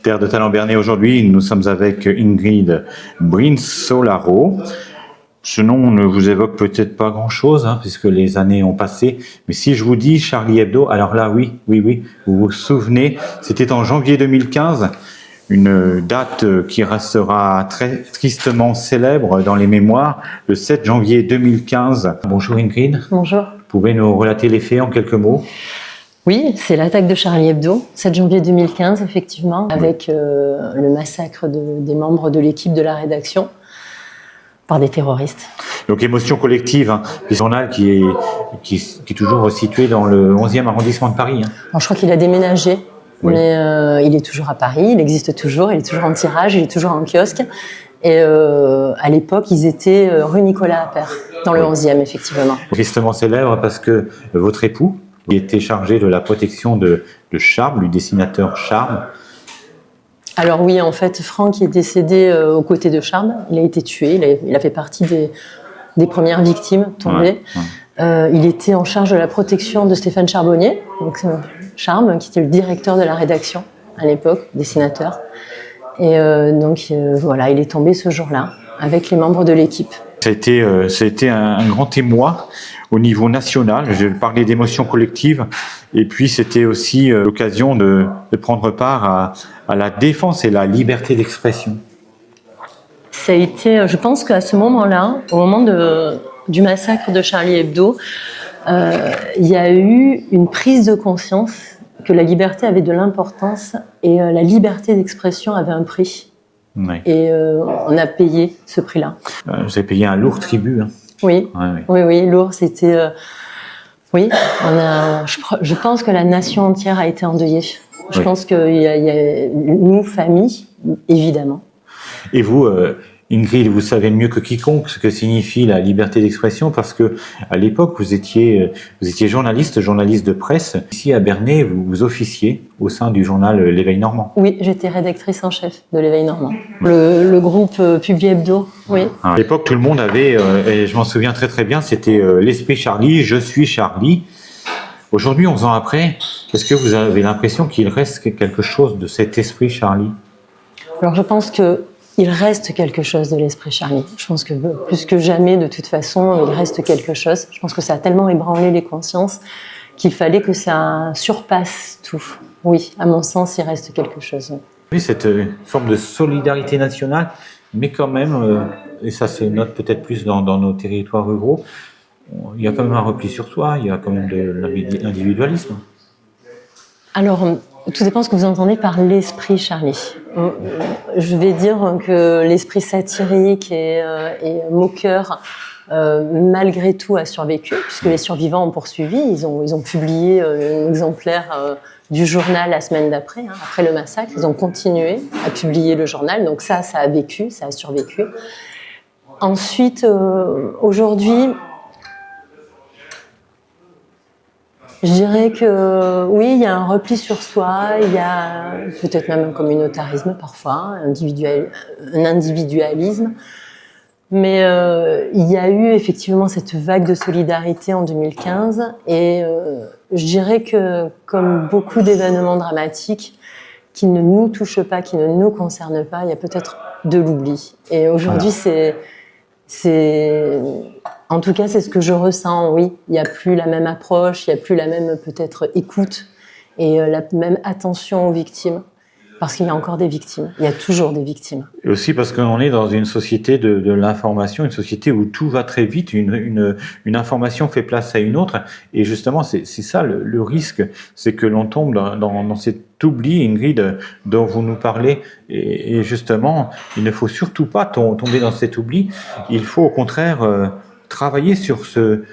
Terre de Talent Bernay, aujourd'hui, nous sommes avec Ingrid Brinsolaro. Ce nom ne vous évoque peut-être pas grand-chose, puisque les années ont passé. Mais si je vous dis Charlie Hebdo, alors là, oui, vous vous souvenez, c'était en janvier 2015, une date qui restera très tristement célèbre dans les mémoires, le 7 janvier 2015. Bonjour Ingrid. Bonjour. Vous pouvez nous relater les faits en quelques mots ? Oui, c'est l'attaque de Charlie Hebdo, 7 janvier 2015, effectivement, avec le massacre des membres de l'équipe de la rédaction par des terroristes. Donc émotion collective, le journal qui est toujours situé dans le 11e arrondissement de Paris. Alors, je crois qu'il a déménagé, oui. Mais il est toujours à Paris, il existe toujours, il est toujours en tirage, il est toujours en kiosque. Et à l'époque, ils étaient rue Nicolas Appert, dans le 11e, effectivement. Tristement célèbre parce que votre époux, qui était chargé de la protection de Charles, du dessinateur Charles. Alors oui, en fait, Franck est décédé aux côtés de Charles. Il a été tué, il a fait partie des premières victimes tombées. Il était en charge de la protection de Stéphane Charbonnier, donc Charles, qui était le directeur de la rédaction à l'époque, dessinateur. Et voilà, il est tombé ce jour-là avec les membres de l'équipe. Ça a été un grand émoi au niveau national. Je parlais d'émotion collective, et puis c'était aussi l'occasion de prendre part à la défense et la liberté d'expression. Ça a été, je pense qu'à ce moment-là, au moment du massacre de Charlie Hebdo, il y a eu une prise de conscience que la liberté avait de l'importance et la liberté d'expression avait un prix. Oui. Et on a payé ce prix-là. Vous avez payé un lourd tribut. Oui, lourd. C'était, je pense que la nation entière a été endeuillée. Je pense qu'il y a nous, famille, évidemment. Et vous, Ingrid, vous savez mieux que quiconque ce que signifie la liberté d'expression, parce que à l'époque, vous étiez journaliste de presse. Ici à Bernay, vous officiez au sein du journal L'Éveil Normand. Oui, j'étais rédactrice en chef de L'Éveil Normand. Le groupe Publi Hebdo, oui. À l'époque, tout le monde avait, et je m'en souviens très très bien, c'était l'esprit Charlie, je suis Charlie. Aujourd'hui, 11 ans après, est-ce que vous avez l'impression qu'il reste quelque chose de cet esprit Charlie ? Alors je pense qu'il reste quelque chose de l'esprit Charlie. Je pense que plus que jamais, de toute façon, il reste quelque chose. Je pense que ça a tellement ébranlé les consciences qu'il fallait que ça surpasse tout. Oui, à mon sens, il reste quelque chose. Oui, cette forme de solidarité nationale, mais quand même, et ça se note peut-être plus dans nos territoires ruraux, il y a quand même un repli sur soi, il y a quand même de l'individualisme. Alors, tout dépend de ce que vous entendez par l'esprit Charlie. Je vais dire que l'esprit satirique et moqueur, malgré tout, a survécu, puisque les survivants ont poursuivi. Ils ont publié un exemplaire du journal la semaine d'après, après le massacre. Ils ont continué à publier le journal, donc ça a vécu, ça a survécu. Ensuite, aujourd'hui, je dirais que oui, il y a un repli sur soi, il y a peut-être même un communautarisme parfois, un individualisme, mais il y a eu effectivement cette vague de solidarité en 2015 et je dirais que comme beaucoup d'événements dramatiques qui ne nous touchent pas, qui ne nous concernent pas, il y a peut-être de l'oubli. Et aujourd'hui, en tout cas, c'est ce que je ressens, oui. Il n'y a plus la même approche, il n'y a plus la même peut-être écoute et la même attention aux victimes. Parce qu'il y a encore des victimes, il y a toujours des victimes. Et aussi parce qu'on est dans une société de l'information, une société où tout va très vite, une information fait place à une autre. Et justement, c'est ça le risque, c'est que l'on tombe dans cet oubli, Ingrid, dont vous nous parlez. Et justement, il ne faut surtout pas tomber dans cet oubli. Il faut au contraire travailler sur ce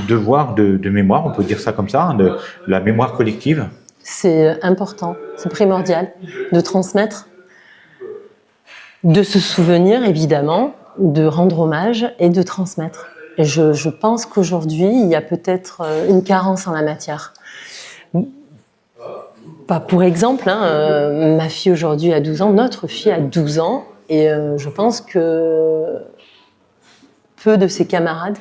devoir de mémoire, on peut dire ça comme ça, de la mémoire collective. C'est important, c'est primordial de transmettre, de se souvenir évidemment, de rendre hommage et de transmettre. Et je pense qu'aujourd'hui, il y a peut-être une carence en la matière. Pour exemple, ma fille aujourd'hui a 12 ans, notre fille a 12 ans, et je pense que peu de ses camarades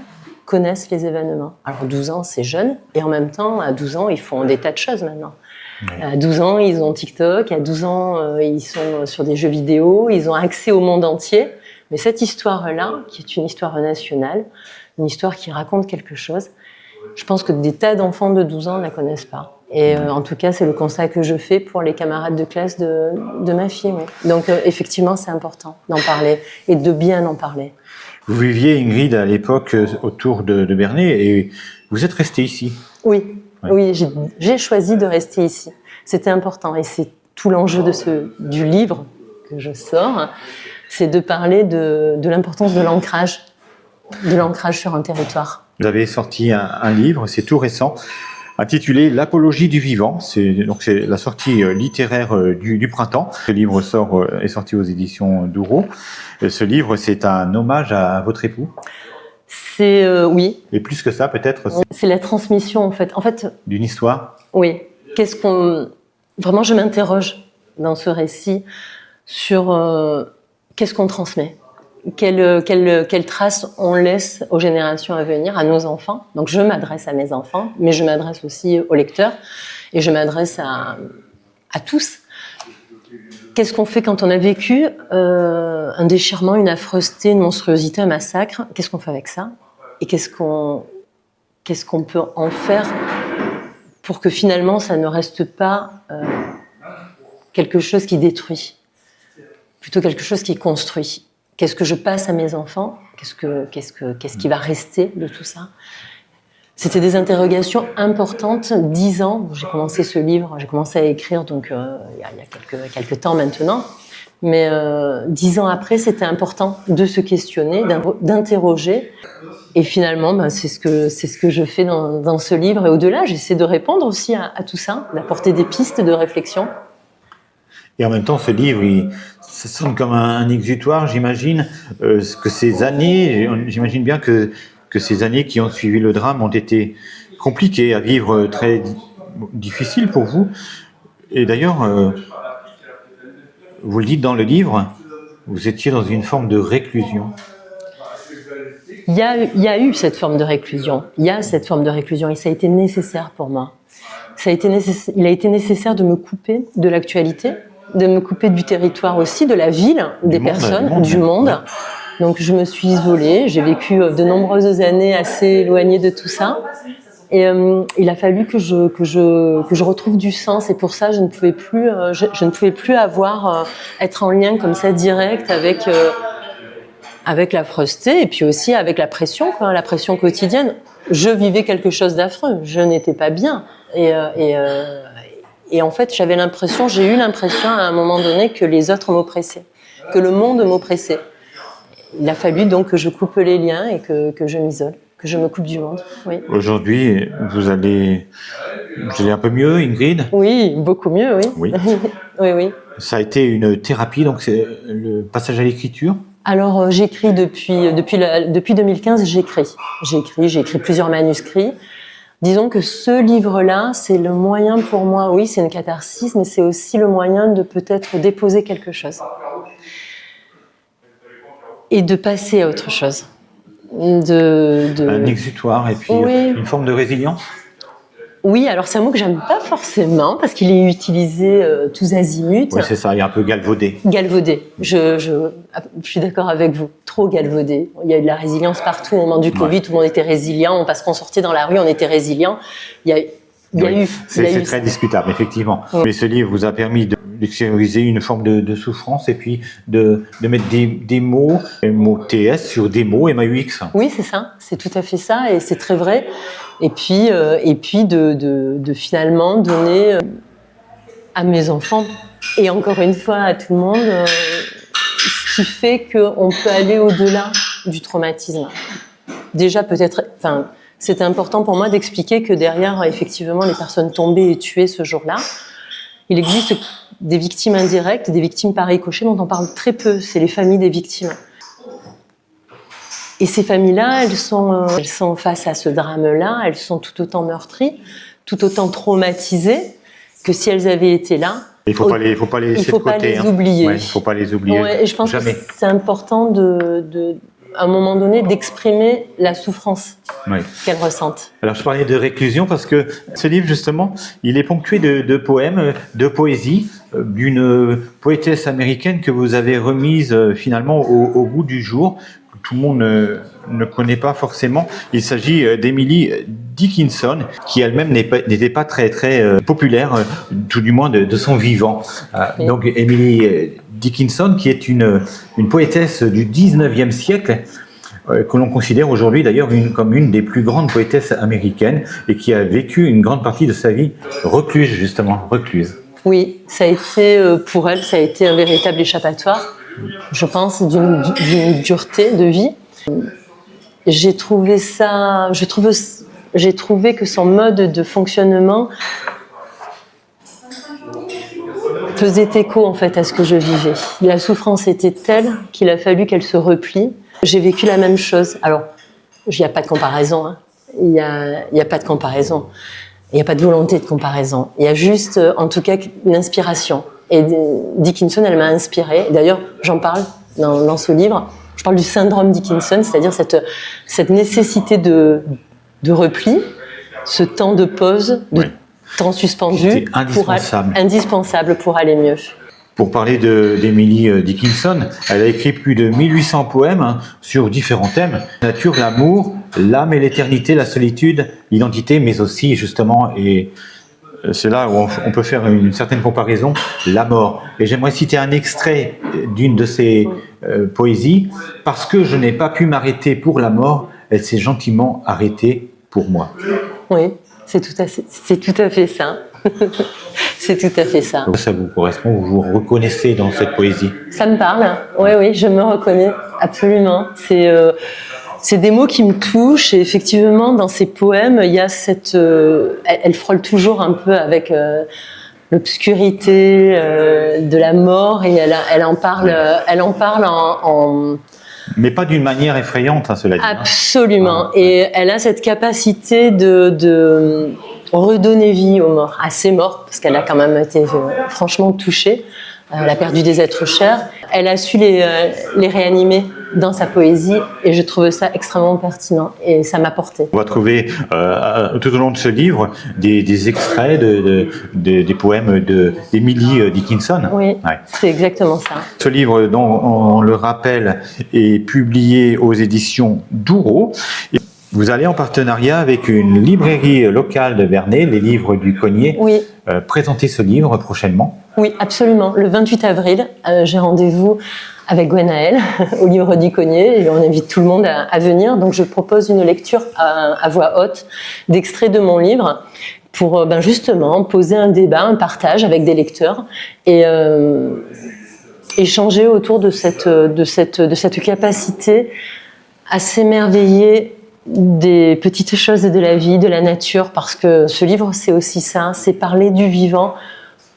connaissent les événements. Alors 12 ans, c'est jeune, et en même temps, à 12 ans, ils font des tas de choses maintenant. Ouais. À 12 ans, ils ont TikTok, à 12 ans, ils sont sur des jeux vidéo, ils ont accès au monde entier. Mais cette histoire-là, qui est une histoire nationale, une histoire qui raconte quelque chose, je pense que des tas d'enfants de 12 ans ne la connaissent pas. Et en tout cas, c'est le constat que je fais pour les camarades de classe de ma fille. Oui. Donc effectivement, c'est important d'en parler et de bien en parler. Vous viviez, Ingrid, à l'époque autour de Bernay et vous êtes restée ici. Oui, Ouais. oui, j'ai choisi de rester ici. C'était important et c'est tout l'enjeu du livre que je sors, c'est de parler de l'importance de l'ancrage sur un territoire. Vous avez sorti un livre, c'est tout récent, intitulé L'apologie du vivant. C'est la sortie littéraire du printemps. Ce livre est sorti aux éditions Douro. Ce livre, c'est un hommage à votre époux. C'est oui. Et plus que ça, peut-être, c'est la transmission en fait. En fait, d'une histoire. oui. Vraiment, je m'interroge dans ce récit sur qu'est-ce qu'on transmet. Quelle trace on laisse aux générations à venir, à nos enfants. Donc je m'adresse à mes enfants, mais je m'adresse aussi aux lecteurs et je m'adresse à tous. Qu'est-ce qu'on fait quand on a vécu un déchirement, une affreusité, une monstruosité, un massacre? Qu'est-ce qu'on fait avec ça? Et qu'est-ce qu'on peut en faire pour que finalement ça ne reste pas quelque chose qui détruit, plutôt quelque chose qui construit? Qu'est-ce que je passe à mes enfants? Qu'est-ce qui va rester de tout ça? C'était des interrogations importantes. 10 ans, j'ai commencé ce livre, j'ai commencé à écrire donc il y a quelques temps maintenant. Mais 10 ans après, c'était important de se questionner, d'interroger. Et finalement, c'est ce que je fais dans ce livre. Et au-delà, j'essaie de répondre aussi à tout ça, d'apporter des pistes de réflexion. Et en même temps, ce livre, ça sonne comme un exutoire, j'imagine. Que ces années, j'imagine bien que ces années qui ont suivi le drame ont été compliquées à vivre, très difficiles pour vous. Et d'ailleurs, vous le dites dans le livre, vous étiez dans une forme de réclusion. Il y a eu cette forme de réclusion. Il y a cette forme de réclusion et ça a été nécessaire pour moi. Il a été nécessaire de me couper de l'actualité, de me couper du territoire aussi, de la ville, des personnes, du monde. Donc je me suis isolée, j'ai vécu de nombreuses années assez éloignée de tout ça. Et il a fallu que je retrouve du sens. Et pour ça, je ne pouvais plus, être en lien comme ça direct avec l'affreusté et puis aussi avec la pression quotidienne. Je vivais quelque chose d'affreux, je n'étais pas bien. Et en fait, j'ai eu l'impression à un moment donné que les autres m'oppressaient, que le monde m'oppressait. Il a fallu donc que je coupe les liens et que je m'isole, que je me coupe du monde. Oui. Aujourd'hui, vous allez un peu mieux, Ingrid? Oui, beaucoup mieux, oui. Oui. Oui. Ça a été une thérapie, donc c'est le passage à l'écriture? Alors, j'écris depuis 2015, j'ai écrit plusieurs manuscrits. Disons que ce livre-là, c'est le moyen pour moi, oui, c'est une catharsis, mais c'est aussi le moyen de peut-être déposer quelque chose. Et de passer à autre chose. Un exutoire et puis oui. Une forme de résilience? Oui, alors c'est un mot que j'aime pas forcément parce qu'il est utilisé tous azimuts. Oui, c'est ça, il est un peu galvaudé. Galvaudé, je suis d'accord avec vous, trop galvaudé. Il y a eu de la résilience partout au moment du Covid, tout le monde était résilient, parce qu'on sortait dans la rue, on était résilient. C'est très discutable, effectivement. Oui. Mais ce livre vous a permis d'extérioriser une forme de souffrance et puis de mettre des mots, TS sur des mots MAUX. Oui, c'est ça, c'est tout à fait ça et c'est très vrai. Et puis de finalement donner à mes enfants et encore une fois à tout le monde ce qui fait qu'on peut aller au-delà du traumatisme. Déjà peut-être, c'était important pour moi d'expliquer que derrière, effectivement, les personnes tombées et tuées ce jour-là, il existe des victimes indirectes, des victimes par ricochet dont on parle très peu, c'est les familles des victimes. Et ces familles-là, elles sont face à ce drame-là, elles sont tout autant meurtries, tout autant traumatisées que si elles avaient été là. Il faut pas les oublier. Ouais, il faut pas les oublier. Ouais, et je pense Jamais. que c'est important à un moment donné, d'exprimer la souffrance Oui. qu'elle ressente. Alors je parlais de réclusion parce que ce livre justement, il est ponctué de poèmes, de poésie d'une poétesse américaine que vous avez remise finalement au goût du jour, que tout le monde ne connaît pas forcément. Il s'agit d'Emily Dickinson, qui elle-même n'était pas très populaire, tout du moins de son vivant. Oui. Donc Emily Dickinson, qui est une poétesse du 19e siècle, que l'on considère aujourd'hui d'ailleurs comme une des plus grandes poétesses américaines et qui a vécu une grande partie de sa vie recluse, justement, recluse. Oui, ça a été, pour elle, ça a été un véritable échappatoire, je pense, d'une dureté de vie. J'ai trouvé que son mode de fonctionnement faisait écho en fait à ce que je vivais. La souffrance était telle qu'il a fallu qu'elle se replie. J'ai vécu la même chose. Alors, il n'y a pas de comparaison. Hein. Il n'y a pas de comparaison. Il n'y a pas de volonté de comparaison. Il y a juste, en tout cas, une inspiration. Et Dickinson, elle m'a inspirée. D'ailleurs, j'en parle dans ce livre. Je parle du syndrome Dickinson, c'est-à-dire cette nécessité de repli, ce temps de pause, de temps suspendu, indispensable pour aller mieux. Pour parler d'Emily Dickinson, elle a écrit plus de 1800 poèmes sur différents thèmes. La nature, l'amour, l'âme et l'éternité, la solitude, l'identité, mais aussi justement, et c'est là où on peut faire une certaine comparaison, la mort. Et j'aimerais citer un extrait d'une de ses poésies. Parce que je n'ai pas pu m'arrêter pour la mort, elle s'est gentiment arrêtée pour moi. Oui, c'est tout à fait ça. C'est tout à fait ça. Ça vous correspond, vous vous reconnaissez dans cette poésie? Ça me parle, oui, je me reconnais, absolument. C'est des mots qui me touchent et effectivement, dans ces poèmes, il y a cette... elle frôle toujours un peu avec l'obscurité de la mort et elle en parle en mais pas d'une manière effrayante, cela dit. Absolument. Et elle a cette capacité de redonner vie aux morts, à ses morts, parce qu'elle a quand même été franchement touchée. Elle a perdu des êtres chers. Elle a su les réanimer dans sa poésie et je trouve ça extrêmement pertinent et ça m'a porté. On va trouver tout au long de ce livre des extraits des poèmes d'Emily Dickinson. Oui, c'est exactement ça. Ce livre, dont on le rappelle, est publié aux éditions Douro. Vous allez en partenariat avec une librairie locale de Vernet, les livres du Cognier, présenter ce livre prochainement. Oui, absolument. Le 28 avril, j'ai rendez-vous avec Gwenaëlle au livre du Cognier et on invite tout le monde à venir. Donc je propose une lecture à voix haute d'extraits de mon livre pour justement poser un débat, un partage avec des lecteurs et échanger autour de cette capacité à s'émerveiller des petites choses de la vie, de la nature, parce que ce livre, c'est aussi ça, c'est parler du vivant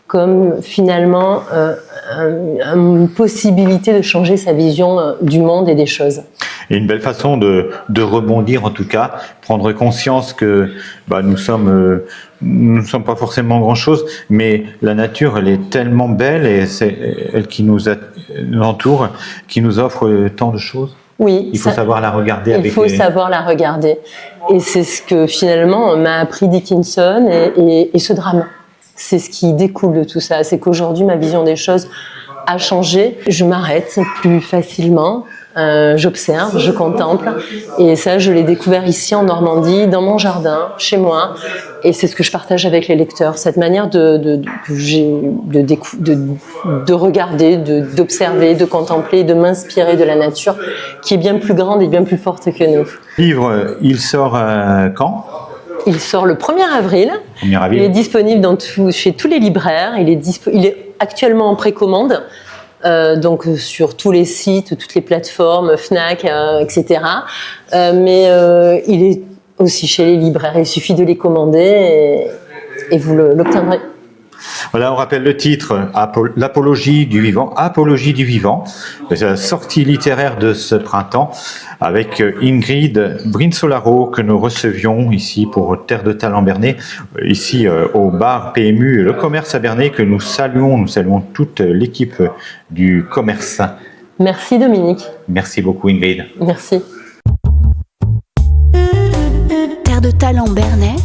comme finalement une possibilité de changer sa vision du monde et des choses. Et une belle façon de rebondir, en tout cas, prendre conscience que nous sommes pas forcément grand-chose, mais la nature, elle est tellement belle et c'est elle qui nous entoure, qui nous offre tant de choses. Oui, il faut savoir la regarder. Il faut savoir la regarder. Et c'est ce que finalement m'a appris Dickinson et ce drame. C'est ce qui découle de tout ça. C'est qu'aujourd'hui, ma vision des choses a changé. Je m'arrête plus facilement. J'observe, je contemple. Et ça, je l'ai découvert ici en Normandie, dans mon jardin, chez moi. Et c'est ce que je partage avec les lecteurs. Cette manière de regarder, d'observer, de contempler, de m'inspirer de la nature, qui est bien plus grande et bien plus forte que nous. Le livre, il sort quand ? Il sort le 1er avril. Il est disponible chez tous les libraires. Il est actuellement en précommande. Donc sur tous les sites, toutes les plateformes, Fnac, etc. Mais il est aussi chez les libraires. Il suffit de les commander et vous l'obtiendrez. Voilà, on rappelle le titre, l'apologie du vivant, Apologie du vivant, la sortie littéraire de ce printemps avec Ingrid Brinsolaro que nous recevions ici pour Terre de Talent Bernay, ici au bar PMU Le Commerce à Bernay que nous saluons toute l'équipe du commerce. Merci Dominique. Merci beaucoup Ingrid. Merci. Terre de talent Bernay,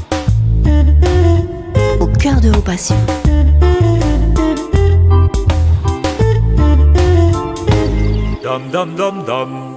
au cœur de vos passions. Dum dum dum dum.